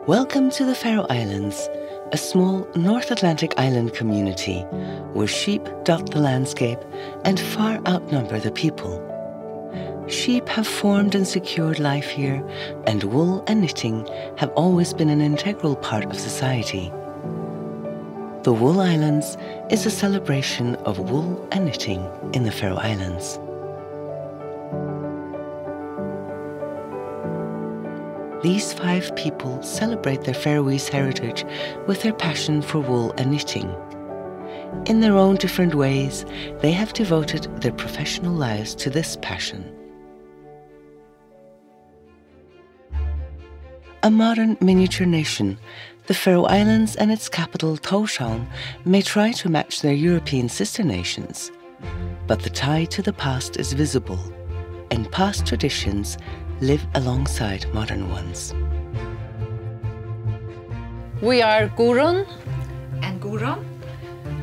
Welcome to the Faroe Islands, a small North Atlantic island community where sheep dot the landscape and far outnumber the people. Sheep have formed and secured life here, and wool and knitting have always been an integral part of society. The Wool Islands is a celebration of wool and knitting in the Faroe Islands. These 5 people celebrate their Faroese heritage with their passion for wool and knitting. In their own different ways, they have devoted their professional lives to this passion. A modern miniature nation, the Faroe Islands and its capital Tórshavn may try to match their European sister nations, but the tie to the past is visible, and past traditions live alongside modern ones. We are Gurun and Gurun.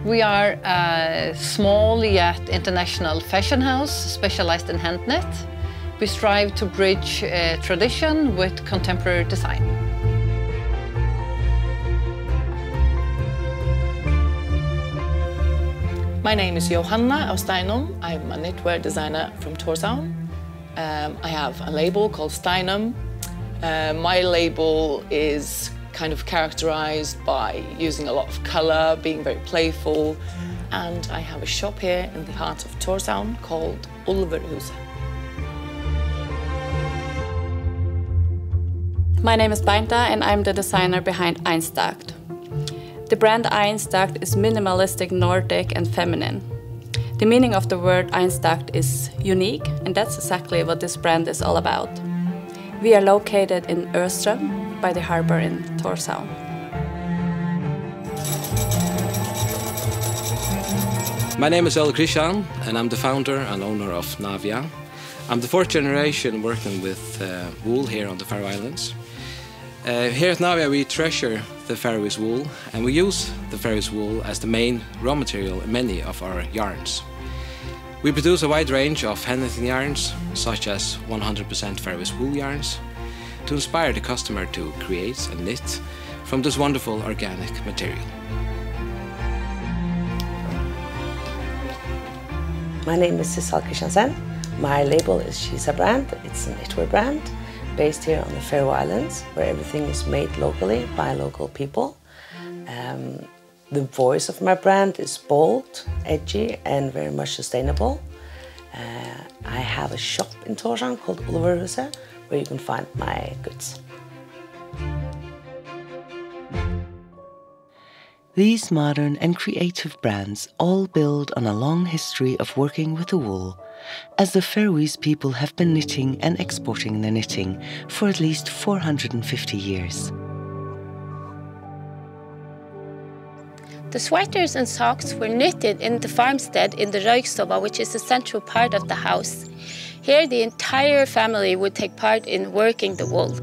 We are a small yet international fashion house specialized in hand knit. We strive to bridge tradition with contemporary design. My name is Jóhanna of Steinum. I'm a knitwear designer from Tórshavn. I have a label called Steinum. My label is kind of characterized by using a lot of color, being very playful, and I have a shop here in the heart of Tórshavn called Faroese. My name is Beinta and I'm the designer behind Einstakt. The brand Einstakt is minimalistic, Nordic and feminine. The meaning of the word Einstakt is unique, and that's exactly what this brand is all about. We are located in Østrøm by the harbor in Tórshavn. My name is Óli Kristian and I'm the founder and owner of Navia. I'm the 4th generation working with wool here on the Faroe Islands. Here at Navia we treasure the Faroese wool, and we use the Faroese wool as the main raw material in many of our yarns. We produce a wide range of hand knitting yarns, such as 100% Faroese wool yarns, to inspire the customer to create and knit from this wonderful organic material. My name is Sissal Kristiansen. My label is Shisa Brand. It's a knitwear brand based here on the Faroe Islands, where everything is made locally by local people. The voice of my brand is bold, edgy, and very much sustainable. I have a shop in Tórshavn called Faroese, where you can find my goods. These modern and creative brands all build on a long history of working with the wool, as the Faroese people have been knitting and exporting their knitting for at least 450 years. The sweaters and socks were knitted in the farmstead in the Røykstova, which is the central part of the house. Here the entire family would take part in working the wool.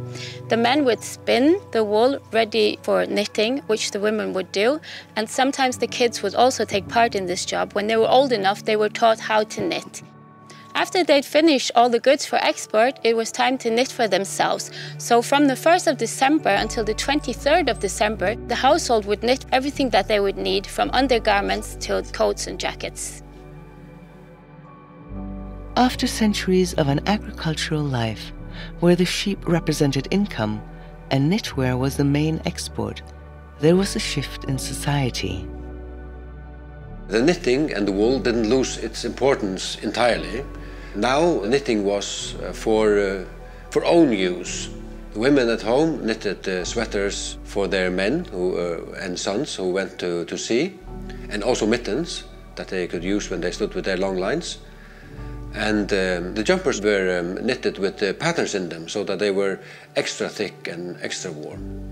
The men would spin the wool ready for knitting, which the women would do, and sometimes the kids would also take part in this job. When they were old enough, they were taught how to knit. After they'd finished all the goods for export, it was time to knit for themselves. So from the 1st of December until the 23rd of December, the household would knit everything that they would need, from undergarments to coats and jackets. After centuries of an agricultural life, where the sheep represented income and knitwear was the main export, there was a shift in society. The knitting and the wool didn't lose its importance entirely. Now knitting was for own use. The women at home knitted sweaters for their men and sons who went to sea, and also mittens that they could use when they stood with their long lines. And the jumpers were knitted with patterns in them, so that they were extra thick and extra warm.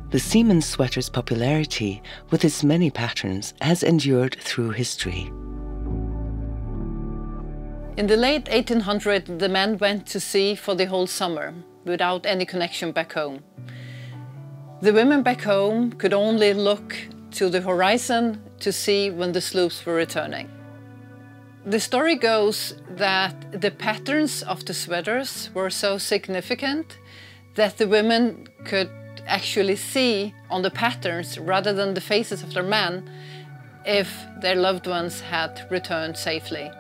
The seaman's sweater's popularity, with its many patterns, has endured through history. In the late 1800s, the men went to sea for the whole summer, without any connection back home. The women back home could only look to the horizon to see when the sloops were returning. The story goes that the patterns of the sweaters were so significant that the women could actually see on the patterns rather than the faces of their men if their loved ones had returned safely.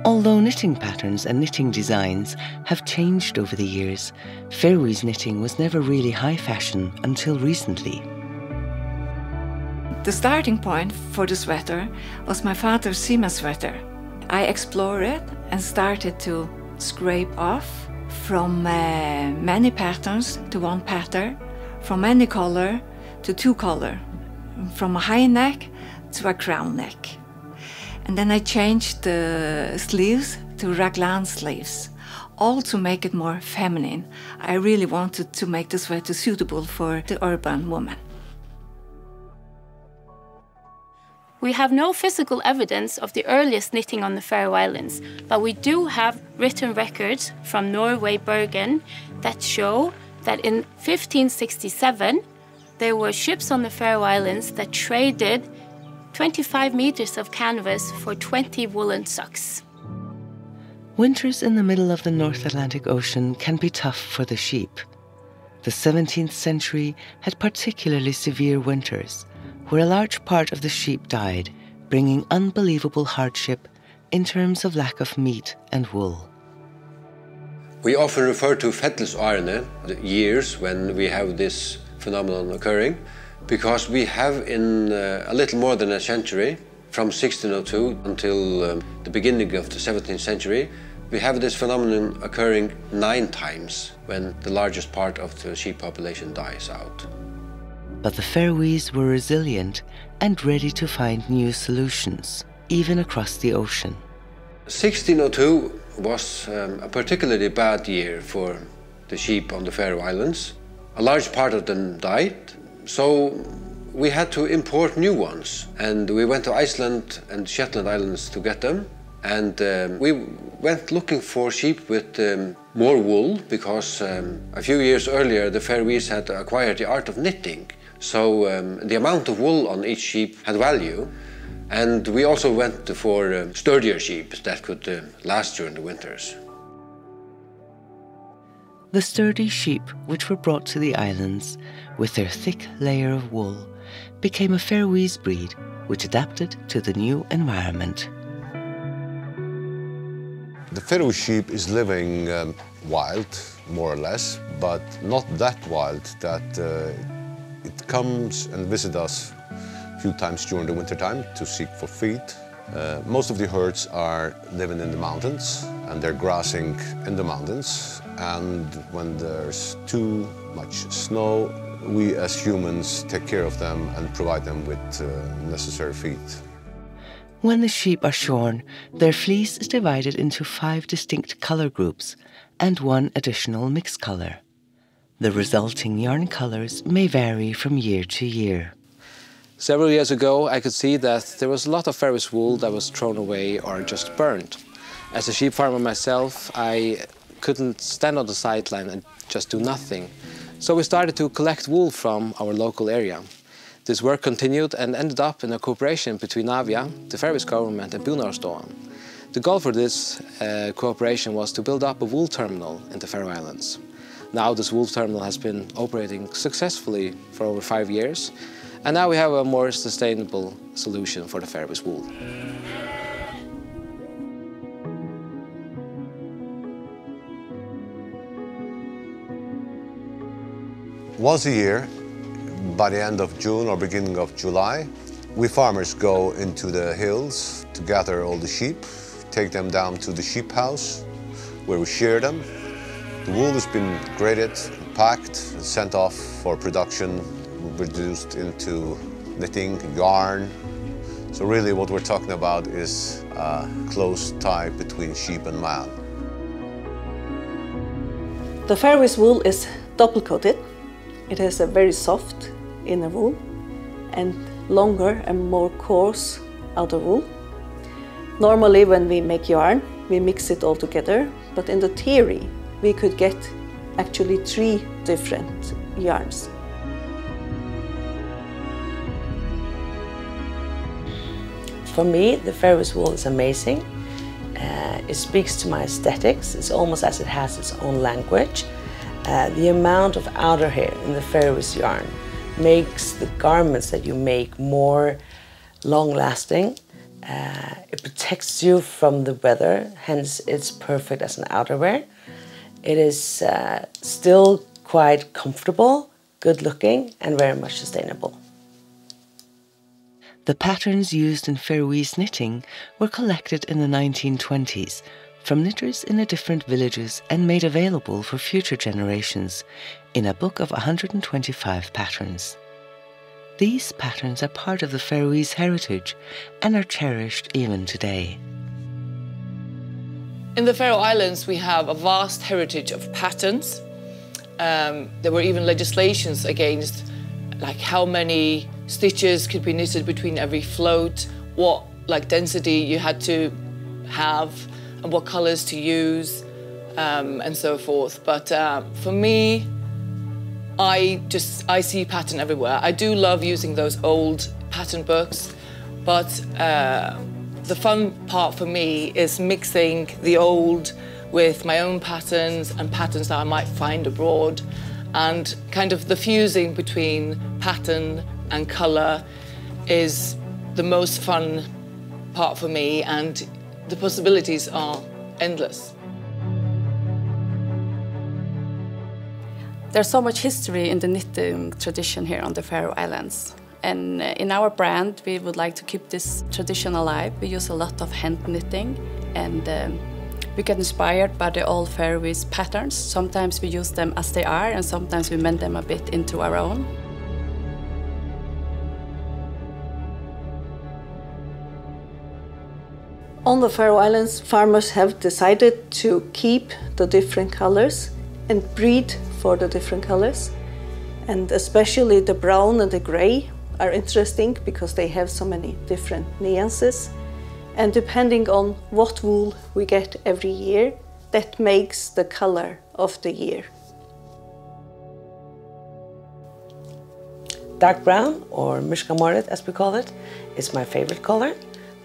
Although knitting patterns and knitting designs have changed over the years, Faroese knitting was never really high fashion until recently. The starting point for the sweater was my father's Sima sweater. I explored it and started to scrape off from many patterns to one pattern, from many color to two color, from a high neck to a crown neck. And then I changed the sleeves to raglan sleeves, all to make it more feminine. I really wanted to make the sweater suitable for the urban woman. We have no physical evidence of the earliest knitting on the Faroe Islands, but we do have written records from Norway, Bergen, that show that in 1567 there were ships on the Faroe Islands that traded 25 meters of canvas for 20 woolen socks. Winters in the middle of the North Atlantic Ocean can be tough for the sheep. The 17th century had particularly severe winters, where a large part of the sheep died, bringing unbelievable hardship in terms of lack of meat and wool. We often refer to fellesárene, the years when we have this phenomenon occurring, because we have in a little more than a century, from 1602 until the beginning of the 17th century, we have this phenomenon occurring 9 times when the largest part of the sheep population dies out. But the Faroese were resilient and ready to find new solutions, even across the ocean. 1602 was a particularly bad year for the sheep on the Faroe Islands. A large part of them died, so we had to import new ones. And we went to Iceland and Shetland Islands to get them. And we went looking for sheep with more wool, because a few years earlier the Faroese had acquired the art of knitting. So the amount of wool on each sheep had value. And we also went for sturdier sheep that could last during the winters. The sturdy sheep which were brought to the islands, with their thick layer of wool, became a Faroese breed which adapted to the new environment. The Faroe sheep is living wild, more or less, but not that wild that it comes and visits us a few times during the winter time to seek for feed. Most of the herds are living in the mountains, and they're grazing in the mountains. And when there's too much snow, we as humans take care of them and provide them with necessary feed. When the sheep are shorn, their fleece is divided into 5 distinct colour groups and 1 additional mixed colour. The resulting yarn colours may vary from year to year. Several years ago, I could see that there was a lot of Faroese wool that was thrown away or just burned. As a sheep farmer myself, I couldn't stand on the sideline and just do nothing. So we started to collect wool from our local area. This work continued and ended up in a cooperation between Navia, the Faroese government, and Búnaðarstovan. The goal for this cooperation was to build up a wool terminal in the Faroe Islands. Now this wool terminal has been operating successfully for over 5 years, and now we have a more sustainable solution for the Faroese wool. Once a year, by the end of June or beginning of July, we farmers go into the hills to gather all the sheep, take them down to the sheep house, where we shear them. The wool has been graded, packed, and sent off for production, reduced into knitting, yarn. So really what we're talking about is a close tie between sheep and man. The Faroese wool is double-coated. It has a very soft inner wool and longer and more coarse outer wool. Normally when we make yarn, we mix it all together, but in the theory, we could get actually 3 different yarns. For me, the Faroese wool is amazing. It speaks to my aesthetics. It's almost as it has its own language. The amount of outer hair in the Faroese yarn makes the garments that you make more long-lasting. It protects you from the weather, hence it's perfect as an outerwear. It is still quite comfortable, good-looking, and very much sustainable. The patterns used in Faroese knitting were collected in the 1920s from knitters in the different villages and made available for future generations in a book of 125 patterns. These patterns are part of the Faroese heritage and are cherished even today. In the Faroe Islands, we have a vast heritage of patterns. There were even legislations against like how many stitches could be knitted between every float, what density you had to have, and what colors to use, and so forth. But for me, I see pattern everywhere. I do love using those old pattern books, but the fun part for me is mixing the old with my own patterns and patterns that I might find abroad, and kind of the fusing between pattern and colour is the most fun part for me, and the possibilities are endless. There's so much history in the knitting tradition here on the Faroe Islands. And in our brand, we would like to keep this tradition alive. We use a lot of hand knitting, and we get inspired by the old Faroese patterns. Sometimes we use them as they are, and sometimes we mend them a bit into our own. On the Faroe Islands, farmers have decided to keep the different colors and breed for the different colors. And especially the brown and the grey are interesting because they have so many different nuances. And depending on what wool we get every year, that makes the color of the year. Dark brown, or myrkamoret as we call it, is my favorite color.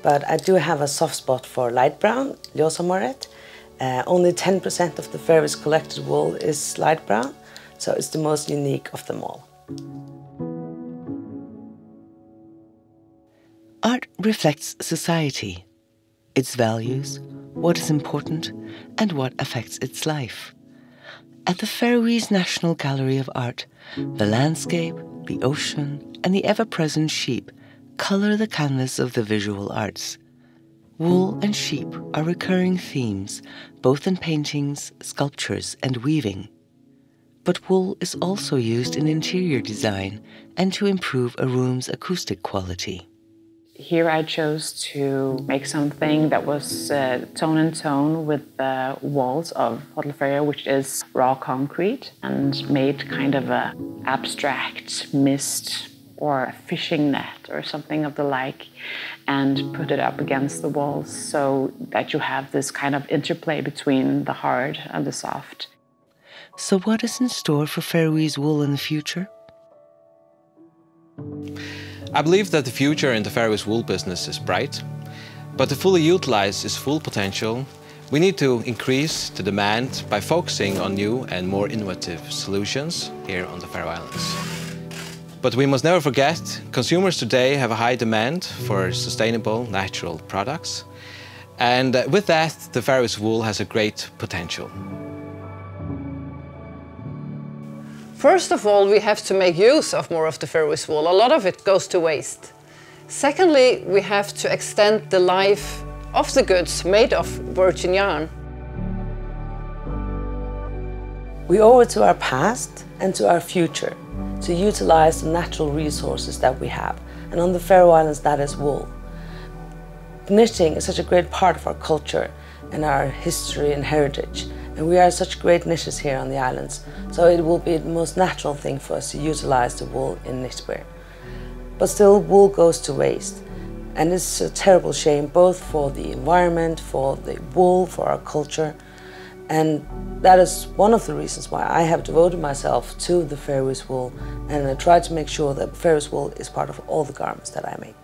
But I do have a soft spot for light brown, ljósamoret. Only 10% of the Faroese collected wool is light brown, so it's the most unique of them all. Art reflects society, its values, what is important, and what affects its life. At the Faroese National Gallery of Art, the landscape, the ocean, and the ever-present sheep color the canvas of the visual arts. Wool and sheep are recurring themes, both in paintings, sculptures, and weaving. But wool is also used in interior design and to improve a room's acoustic quality. Here I chose to make something that was tone in tone with the walls of Faroe, which is raw concrete, and made kind of an abstract mist or a fishing net or something of the like, and put it up against the walls so that you have this kind of interplay between the hard and the soft. So what is in store for Faroese wool in the future? I believe that the future in the Faroese wool business is bright, but to fully utilize its full potential, we need to increase the demand by focusing on new and more innovative solutions here on the Faroe Islands. But we must never forget, consumers today have a high demand for sustainable, natural products. And with that, the Faroese wool has a great potential. First of all, we have to make use of more of the Faroese wool. A lot of it goes to waste. Secondly, we have to extend the life of the goods made of virgin yarn. We owe it to our past and to our future to utilize the natural resources that we have. And on the Faroe Islands, that is wool. Knitting is such a great part of our culture and our history and heritage. And we are such great knitters here on the islands, so it will be the most natural thing for us to utilize the wool in knitwear. But still, wool goes to waste. And it's a terrible shame, both for the environment, for the wool, for our culture. And that is one of the reasons why I have devoted myself to the Faroese wool, and I try to make sure that Faroese wool is part of all the garments that I make.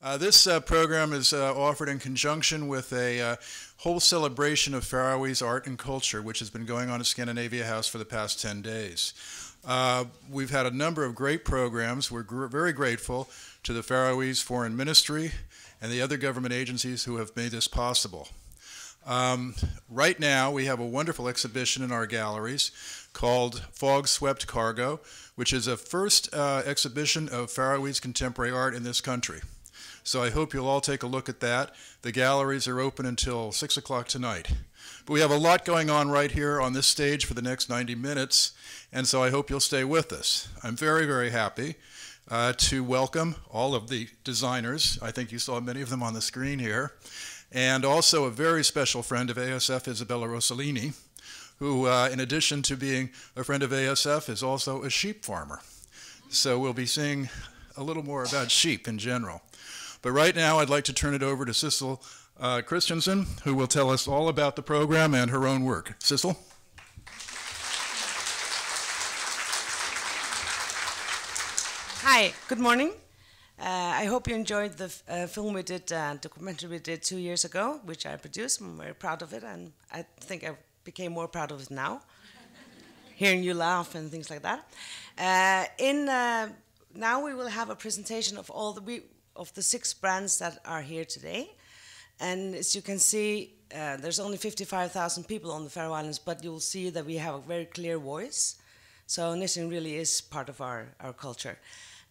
This program is offered in conjunction with a whole celebration of Faroese art and culture, which has been going on at Scandinavia House for the past 10 days. We've had a number of great programs. We're very grateful to the Faroese Foreign Ministry and the other government agencies who have made this possible. Right now, we have a wonderful exhibition in our galleries called Fog Swept Cargo, which is a first exhibition of Faroese contemporary art in this country. So I hope you'll all take a look at that. The galleries are open until 6 o'clock tonight. But we have a lot going on right here on this stage for the next 90 minutes, and so I hope you'll stay with us. I'm very, very happy to welcome all of the designers. I think you saw many of them on the screen here. And also a very special friend of ASF, Isabella Rossellini, who, in addition to being a friend of ASF, is also a sheep farmer. So we'll be seeing a little more about sheep in general. But right now, I'd like to turn it over to Sissal Kristiansen, who will tell us all about the program and her own work. Sissal? Hi, good morning. I hope you enjoyed the film we did, documentary we did 2 years ago, which I produced. I'm very proud of it, and I think I became more proud of it now, hearing you laugh and things like that. Now we will have a presentation of all the 6 brands that are here today. And as you can see, there's only 55,000 people on the Faroe Islands, but you'll see that we have a very clear voice. So knitting really is part of our culture.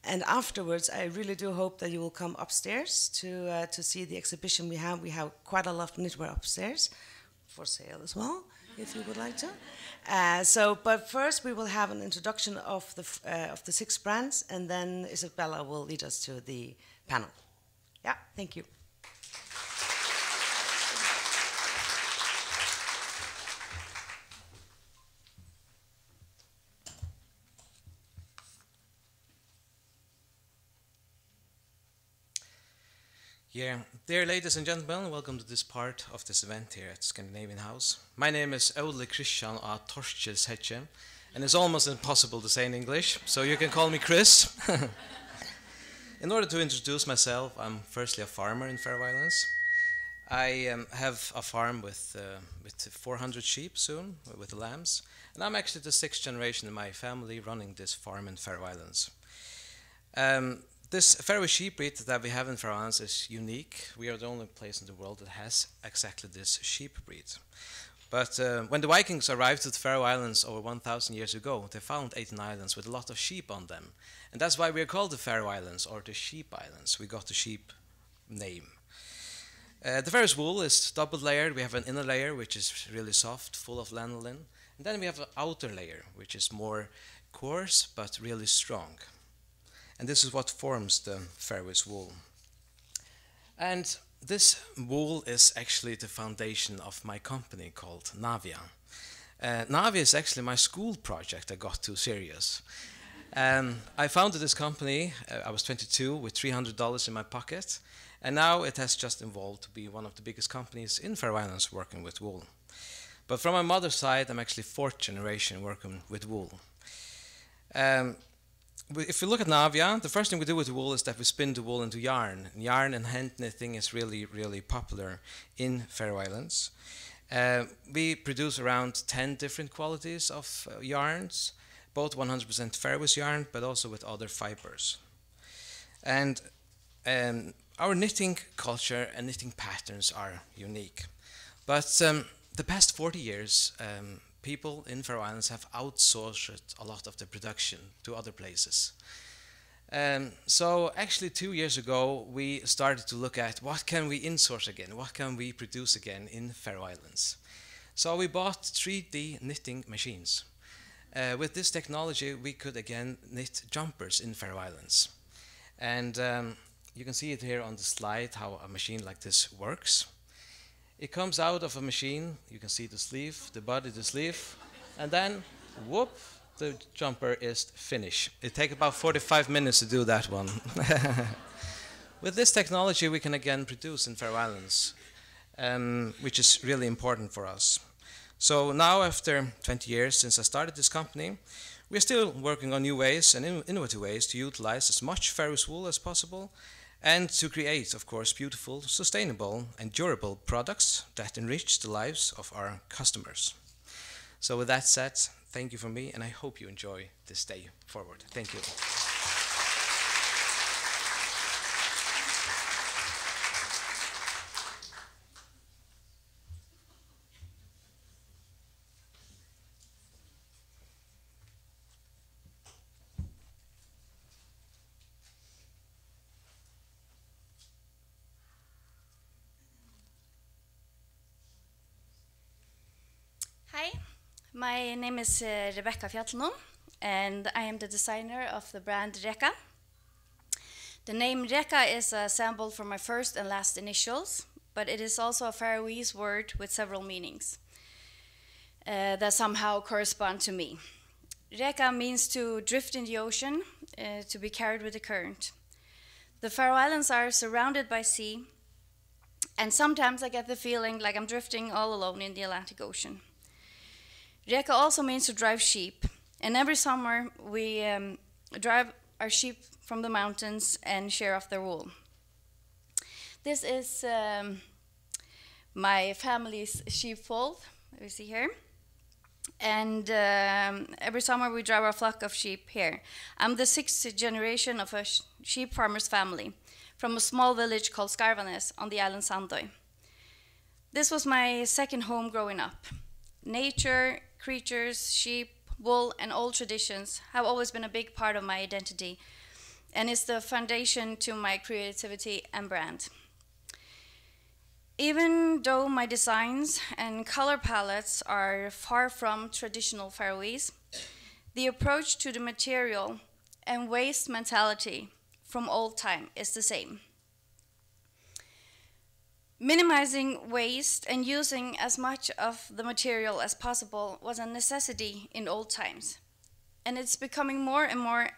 And afterwards, I really do hope that you will come upstairs to see the exhibition we have. We have quite a lot of knitwear upstairs for sale as well, if you would like to. But first we will have an introduction of the 6 brands, and then Isabella will lead us to the panel. Yeah, thank you. Yeah, dear ladies and gentlemen, welcome to this part of this event here at Scandinavia House. My name is Óli Kristian of Torkilsheyggi, and it's almost impossible to say in English, so you can call me Chris. In order to introduce myself, I'm firstly a farmer in Faroe Islands. I have a farm with 400 sheep soon, with lambs, and I'm actually the 6th generation in my family running this farm in Faroe Islands. This Faroe sheep breed that we have in Faroe Islands is unique. We are the only place in the world that has exactly this sheep breed. But when the Vikings arrived to the Faroe Islands over 1,000 years ago, they found 18 islands with a lot of sheep on them. And that's why we are called the Faroe Islands, or the Sheep Islands. We got the sheep name. The Faroese wool is double layered. We have an inner layer, which is really soft, full of lanolin. And then we have an outer layer, which is more coarse, but really strong. And this is what forms the Faroese wool. And this wool is actually the foundation of my company called Navia. Navia is actually my school project I got too serious. I founded this company, I was 22, with $300 in my pocket, and now it has just evolved to be one of the biggest companies in Faroe Islands working with wool. But from my mother's side, I'm actually 4th generation working with wool. If you look at Navia, the first thing we do with the wool is that we spin the wool into yarn. Yarn and hand knitting is really, really popular in Faroe Islands. We produce around 10 different qualities of yarns, both 100% Faroese yarn, but also with other fibers. And our knitting culture and knitting patterns are unique. But the past 40 years, people in Faroe Islands have outsourced a lot of the production to other places. So actually 2 years ago, we started to look at what can we insource again, what can we produce again in Faroe Islands. So we bought 3D knitting machines. With this technology, we could again knit jumpers in Faroe Islands. And you can see it here on the slide how a machine like this works. It comes out of a machine, you can see the sleeve, the body, the sleeve, and then, whoop, the jumper is finished. It takes about 45 minutes to do that one. With this technology, we can again produce in Faroe Islands, which is really important for us. So now, after 20 years since I started this company, we're still working on new ways and innovative ways to utilize as much Faroese wool as possible and to create, of course, beautiful, sustainable and durable products that enrich the lives of our customers. So with that said, thank you from me, and I hope you enjoy this day forward. Thank you. Hi, my name is Rebecca Fjallnum, and I am the designer of the brand REKA. The name REKA is a sample for my first and last initials, but it is also a Faroese word with several meanings that somehow correspond to me. REKA means to drift in the ocean, to be carried with the current. The Faroe Islands are surrounded by sea, and sometimes I get the feeling like I'm drifting all alone in the Atlantic Ocean. REKA also means to drive sheep, and every summer we drive our sheep from the mountains and shear off their wool. This is my family's sheepfold, you see here, and every summer we drive our flock of sheep here. I'm the 6th generation of a sheep farmer's family from a small village called Skarvanes on the island Sandoy. This was my second home growing up. Nature, creatures, sheep, wool, and old traditions have always been a big part of my identity and is the foundation to my creativity and brand. Even though my designs and color palettes are far from traditional Faroese, the approach to the material and waste mentality from old time is the same. Minimizing waste and using as much of the material as possible was a necessity in old times. And it's becoming more and more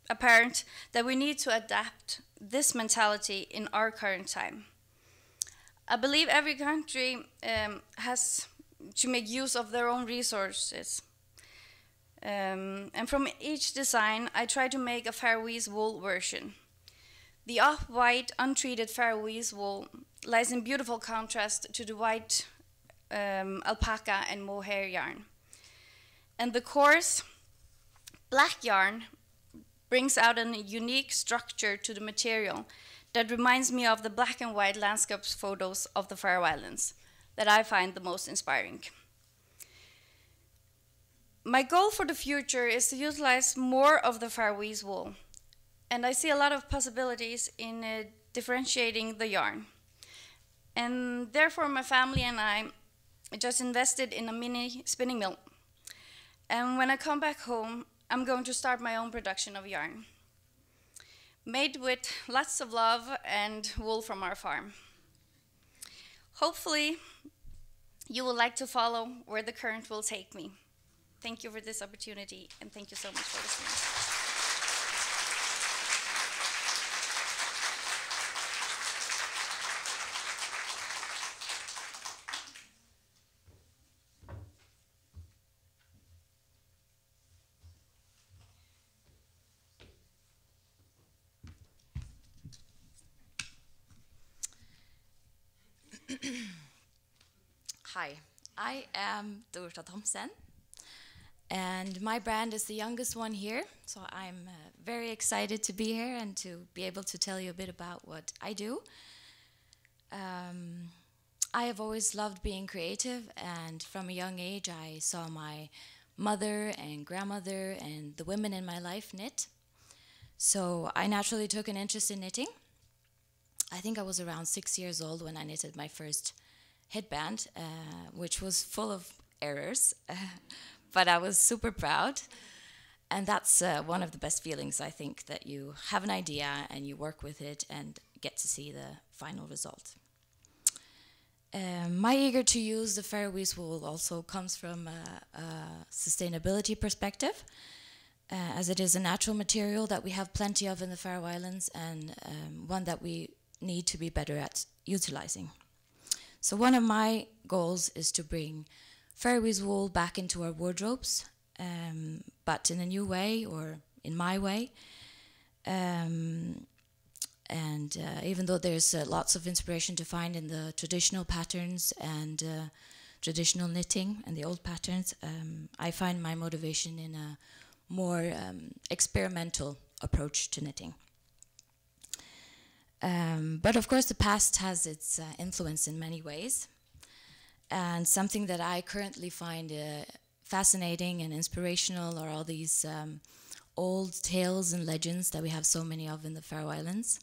apparent that we need to adapt this mentality in our current time. I believe every country has to make use of their own resources. And from each design, I try to make a Faroese wool version. The off-white, untreated Faroese wool lies in beautiful contrast to the white alpaca and mohair yarn. And the coarse black yarn brings out a unique structure to the material that reminds me of the black and white landscapes photos of the Faroe Islands that I find the most inspiring. My goal for the future is to utilize more of the Faroese wool. And I see a lot of possibilities in differentiating the yarn. And therefore my family and I just invested in a mini spinning mill. And when I come back home, I'm going to start my own production of yarn, made with lots of love and wool from our farm. Hopefully, you will like to follow where the current will take me. Thank you for this opportunity, and thank you so much for listening. Hi, I am Durita Thomsen, and my brand is the youngest one here, so I'm very excited to be here and to be able to tell you a bit about what I do. I have always loved being creative, and from a young age I saw my mother and grandmother and the women in my life knit. So I naturally took an interest in knitting. I think I was around 6 years old when I knitted my first headband, which was full of errors, but I was super proud. And that's one of the best feelings, I think, that you have an idea and you work with it and get to see the final result. My eager to use the Faroese wool also comes from a sustainability perspective, as it is a natural material that we have plenty of in the Faroe Islands, and one that we need to be better at utilizing. So one of my goals is to bring Faroese wool back into our wardrobes, but in a new way, or in my way. And even though there's lots of inspiration to find in the traditional patterns and traditional knitting and the old patterns, I find my motivation in a more experimental approach to knitting. But of course the past has its influence in many ways. And something that I currently find fascinating and inspirational are all these old tales and legends that we have so many of in the Faroe Islands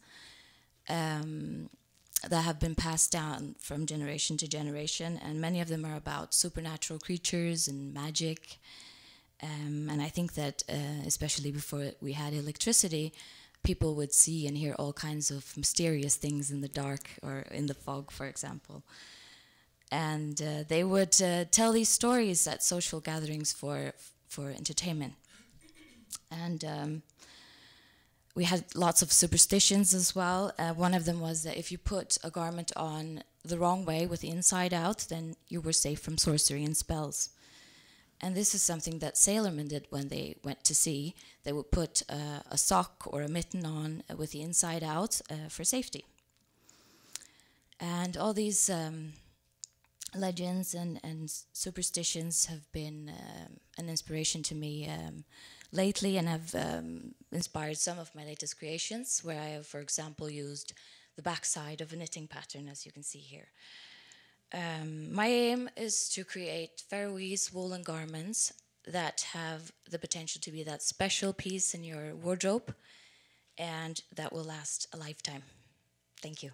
that have been passed down from generation to generation, and many of them are about supernatural creatures and magic. And I think that especially before we had electricity, people would see and hear all kinds of mysterious things in the dark or in the fog, for example. And they would tell these stories at social gatherings for entertainment. And we had lots of superstitions as well. One of them was that if you put a garment on the wrong way with the inside out, then you were safe from sorcery and spells. And this is something that sailormen did when they went to sea. They would put a sock or a mitten on with the inside out for safety. And all these legends and superstitions have been an inspiration to me lately, and have inspired some of my latest creations, where I have, for example, used the backside of a knitting pattern, as you can see here. My aim is to create Faroese woolen garments that have the potential to be that special piece in your wardrobe and that will last a lifetime. Thank you.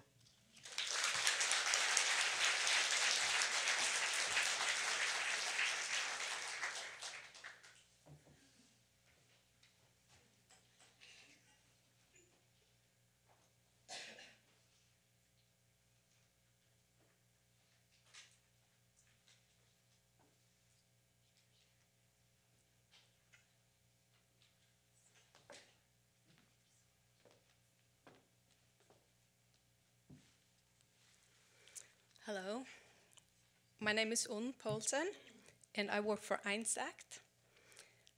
Hello, my name is Óli Kristian and I work for Einstakt.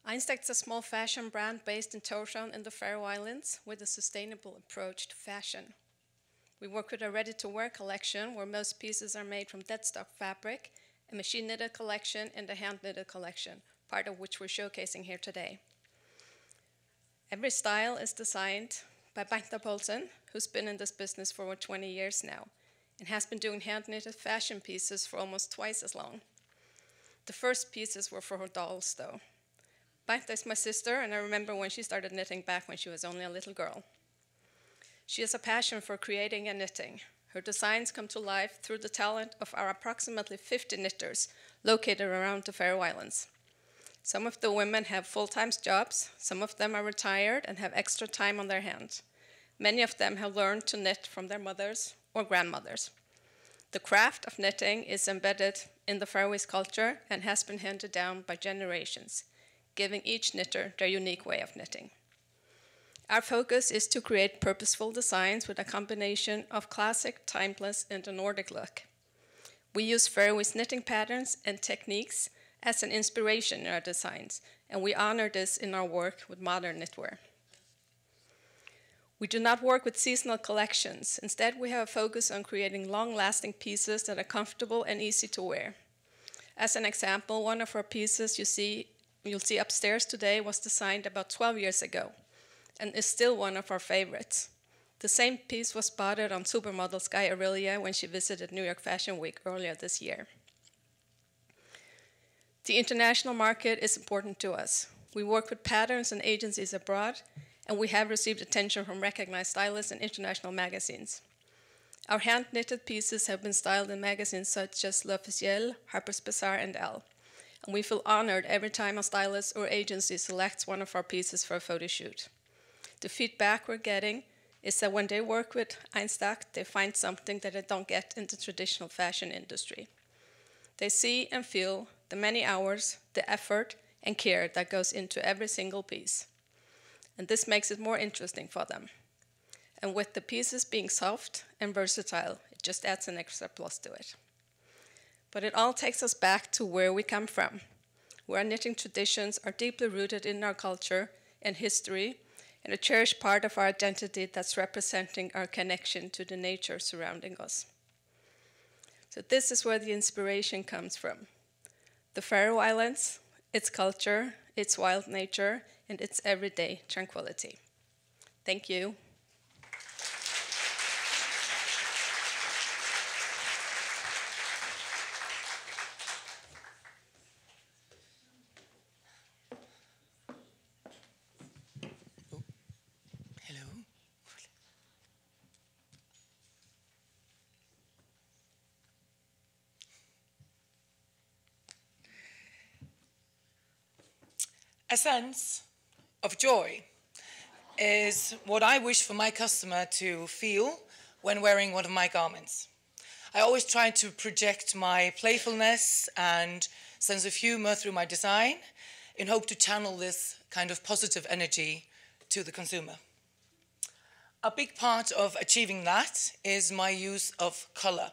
Einstakt is a small fashion brand based in Torkilsheyggi in the Faroe Islands with a sustainable approach to fashion. We work with a ready-to-wear collection where most pieces are made from dead stock fabric, a machine-knitted collection and a hand-knitted collection, part of which we're showcasing here today. Every style is designed by Beinta, who's been in this business for over 20 years now, and has been doing hand-knitted fashion pieces for almost twice as long. The first pieces were for her dolls, though. Beinta is my sister, and I remember when she started knitting back when she was only a little girl. She has a passion for creating and knitting. Her designs come to life through the talent of our approximately 50 knitters located around the Faroe Islands. Some of the women have full-time jobs, some of them are retired and have extra time on their hands. Many of them have learned to knit from their mothers or grandmothers. The craft of knitting is embedded in the Faroese culture and has been handed down by generations, giving each knitter their unique way of knitting. Our focus is to create purposeful designs with a combination of classic, timeless, and a Nordic look. We use Faroese knitting patterns and techniques as an inspiration in our designs, and we honor this in our work with modern knitwear. We do not work with seasonal collections. Instead, we have a focus on creating long-lasting pieces that are comfortable and easy to wear. As an example, one of our pieces you'll see upstairs today was designed about 12 years ago and is still one of our favorites. The same piece was spotted on supermodel Sky Aurelia when she visited New York Fashion Week earlier this year. The international market is important to us. We work with patterns and agencies abroad, and we have received attention from recognized stylists and international magazines. Our hand-knitted pieces have been styled in magazines such as L'Officiel, Harper's Bazaar, and Elle. And we feel honored every time a stylist or agency selects one of our pieces for a photo shoot. The feedback we're getting is that when they work with Einstakt, they find something that they don't get in the traditional fashion industry. They see and feel the many hours, the effort, and care that goes into every single piece. And this makes it more interesting for them. And with the pieces being soft and versatile, it just adds an extra plus to it. But it all takes us back to where we come from, where our knitting traditions are deeply rooted in our culture and history, and a cherished part of our identity that's representing our connection to the nature surrounding us. So this is where the inspiration comes from. The Faroe Islands, its culture, its wild nature, and its everyday tranquility. Thank you. A sense of joy is what I wish for my customer to feel when wearing one of my garments. I always try to project my playfulness and sense of humor through my design in hope to channel this kind of positive energy to the consumer. A big part of achieving that is my use of color.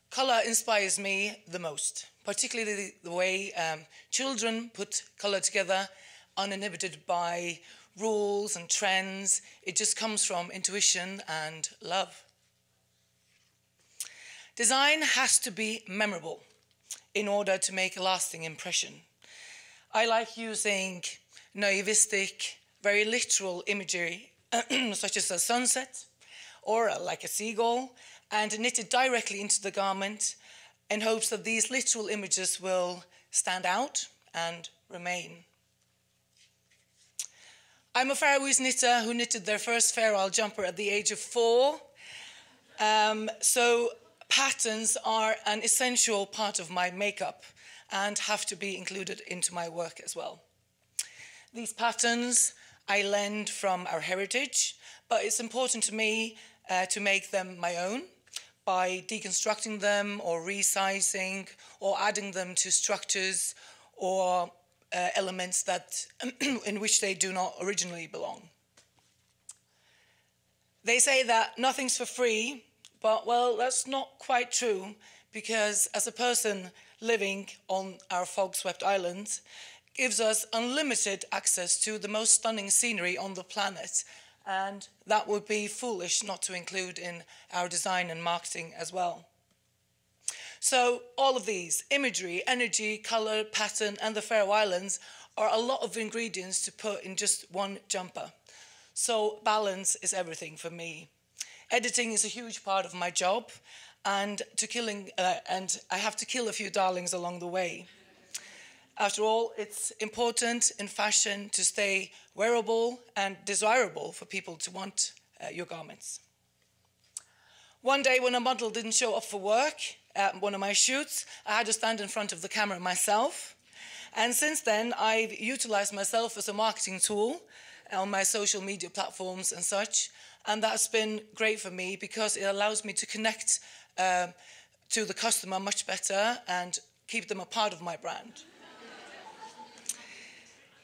Color inspires me the most, particularly the way children put color together, uninhibited by rules and trends. It just comes from intuition and love. Design has to be memorable in order to make a lasting impression. I like using naivistic, very literal imagery, such as a sunset or like a seagull, and knit it directly into the garment in hopes that these literal images will stand out and remain. I'm a Faroese knitter who knitted their first Faroe jumper at the age of 4. So patterns are an essential part of my makeup and have to be included into my work as well. These patterns I lend from our heritage, but it's important to me to make them my own by deconstructing them or resizing or adding them to structures or elements that in which they do not originally belong. They say that nothing's for free, but well, that's not quite true, because as a person living on our fog-swept island gives us unlimited access to the most stunning scenery on the planet, and that would be foolish not to include in our design and marketing as well. So all of these, imagery, energy, color, pattern, and the Faroe Islands, are a lot of ingredients to put in just one jumper. So balance is everything for me. Editing is a huge part of my job, and I have to kill a few darlings along the way. After all, it's important in fashion to stay wearable and desirable for people to want your garments. One day when a model didn't show up for work at one of my shoots, I had to stand in front of the camera myself. And since then, I've utilized myself as a marketing tool on my social media platforms and such. And that's been great for me because it allows me to connect to the customer much better and keep them a part of my brand.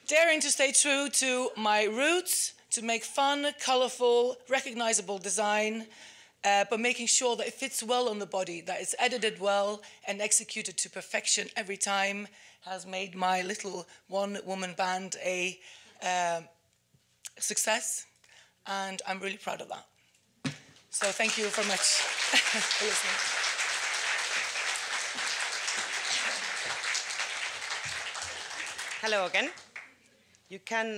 Daring to stay true to my roots, to make fun, colorful, recognizable design, but making sure that it fits well on the body, that it's edited well and executed to perfection every time, has made my little one-woman band a success, and I'm really proud of that. So thank you very much for listening. Hello again. You can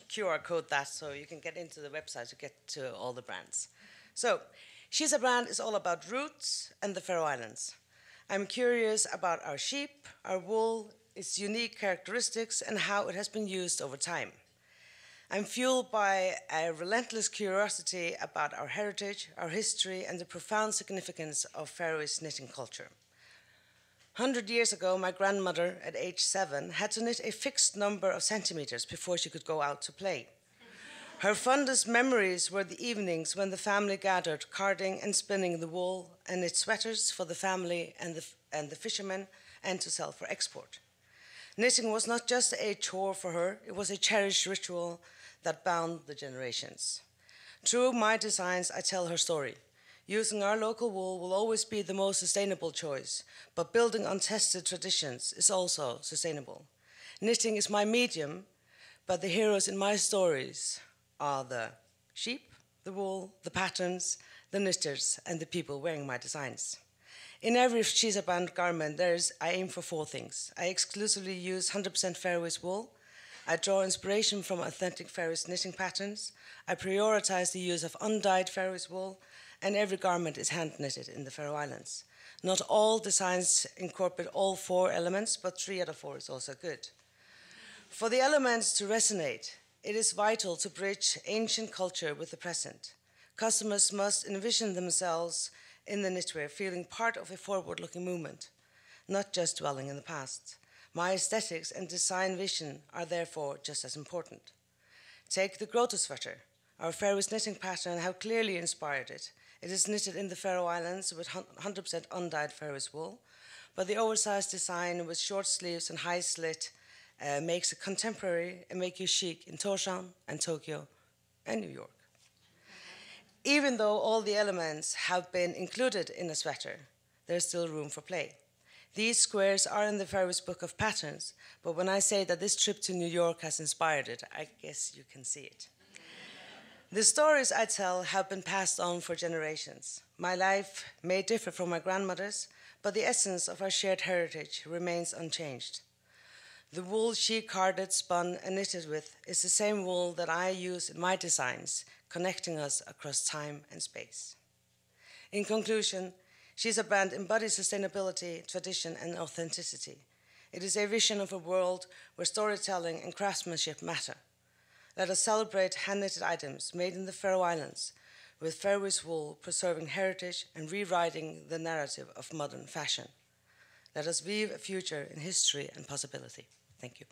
QR code that so you can get into the website to get to all the brands. So, Shisa Brand is all about roots and the Faroe Islands. I'm curious about our sheep, our wool, its unique characteristics, and how it has been used over time. I'm fueled by a relentless curiosity about our heritage, our history, and the profound significance of Faroese knitting culture. 100 years ago, my grandmother, at age 7, had to knit a fixed number of centimeters before she could go out to play. Her fondest memories were the evenings when the family gathered, carding and spinning the wool and knit sweaters for the family and the fishermen, and to sell for export. Knitting was not just a chore for her, it was a cherished ritual that bound the generations. Through my designs, I tell her story. Using our local wool will always be the most sustainable choice, but building on tested traditions is also sustainable. Knitting is my medium, but the heroes in my stories are the sheep, the wool, the patterns, the knitters, and the people wearing my designs. In every Shisa Brand garment, I aim for 4 things. I exclusively use 100% Faroese wool. I draw inspiration from authentic Faroese knitting patterns. I prioritize the use of undyed Faroese wool, and every garment is hand knitted in the Faroe Islands. Not all designs incorporate all 4 elements, but 3 out of 4 is also good. For the elements to resonate, it is vital to bridge ancient culture with the present. Customers must envision themselves in the knitwear, feeling part of a forward-looking movement, not just dwelling in the past. My aesthetics and design vision are therefore just as important. Take the Grotto sweater. Our Faroese knitting pattern have clearly inspired it. It is knitted in the Faroe Islands with 100% undyed Faroese wool, but the oversized design with short sleeves and high slit makes it contemporary and make you chic in Tórshavn and Tokyo and New York. Even though all the elements have been included in a sweater, there's still room for play. These squares are in the Faroese Book of Patterns, but when I say that this trip to New York has inspired it, I guess you can see it. The stories I tell have been passed on for generations. My life may differ from my grandmother's, but the essence of our shared heritage remains unchanged. The wool she carded, spun, and knitted with is the same wool that I use in my designs, connecting us across time and space. In conclusion, Shisa Brand embodies sustainability, tradition, and authenticity. It is a vision of a world where storytelling and craftsmanship matter. Let us celebrate hand-knitted items made in the Faroe Islands, with Faroese wool preserving heritage and rewriting the narrative of modern fashion. Let us weave a future in history and possibility. Thank you.